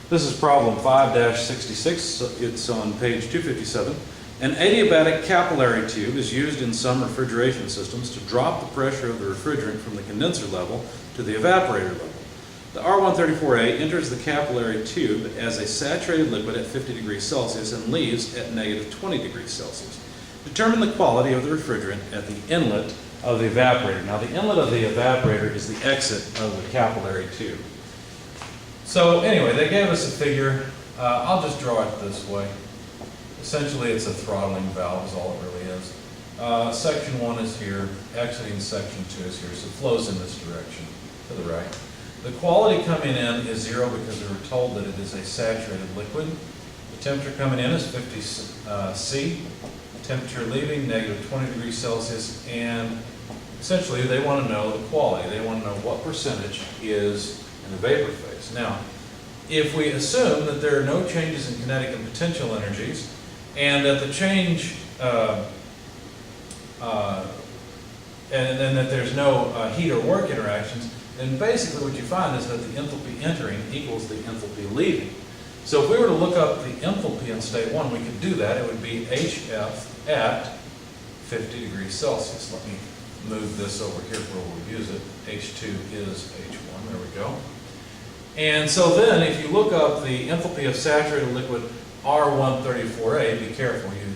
This is problem 5-66. It's on page 257. An adiabatic capillary tube is used in some refrigeration systems to drop the pressure of the refrigerant from the condenser level to the evaporator level. The R134A enters the capillary tube as a saturated liquid at 50 degrees Celsius and leaves at negative 20 degrees Celsius. Determine the quality of the refrigerant at the inlet of the evaporator. Now, the inlet of the evaporator is the exit of the capillary tube. So anyway, they gave us a figure. I'll just draw it this way. Essentially, it's a throttling valve is all it really is. Section 1 is here, exiting section 2 is here, so it flows in this direction to the right. The quality coming in is 0 because we were told that it is a saturated liquid. The temperature coming in is 50 C. Temperature leaving, negative 20 degrees Celsius, and essentially they want to know the quality. They want to know what percentage is in the vapor phase. Now, if we assume that there are no changes in kinetic and potential energies, and that the change, and that there's no heat or work interactions, then basically what you find is that the enthalpy entering equals the enthalpy leaving. So if we were to look up the enthalpy in state 1, we could do that. It would be HF at 50 degrees Celsius. Let me move this over here where we'll use it. H2 is H1. There we go. And so then if you look up the enthalpy of saturated liquid R134A, be careful. You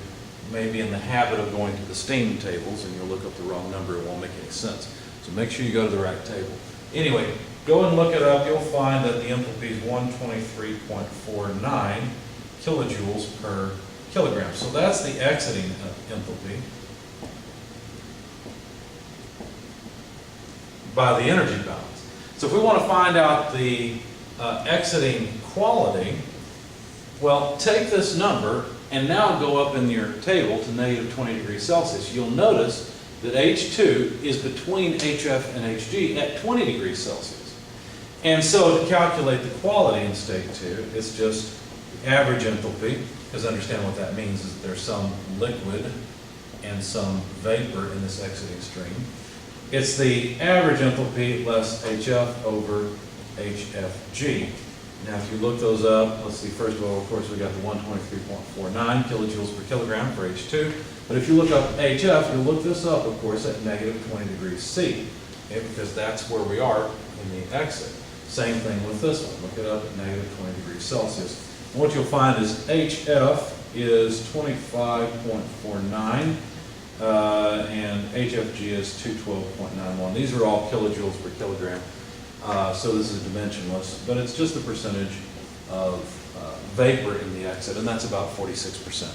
may be in the habit of going to the steam tables and you'll look up the wrong number. It won't make any sense. So make sure you go to the right table. Anyway, go and look it up. You'll find that the enthalpy is 123.49 kilojoules per kilogram. So that's the exiting enthalpy by the energy balance. So if we want to find out the exiting quality, well, take this number and now go up in your table to negative 20 degrees Celsius. You'll notice that H2 is between HF and HG at 20 degrees Celsius. And so to calculate the quality in state 2, it's just the average enthalpy, because understand what that means is that there's some liquid and some vapor in this exiting stream. It's the average enthalpy less HF over HFG. Now if you look those up, let's see, first of all, of course, we got the 123.49 kilojoules per kilogram for H2. But if you look up HF, you'll look this up, of course, at negative 20 degrees C, okay, because that's where we are in the exit. Same thing with this one. Look it up at negative 20 degrees Celsius. And what you'll find is HF is 25.49, and HFG is 212.91. These are all kilojoules per kilogram. So this is dimensionless, but it's just the percentage of vapor in the exit, and that's about 46%.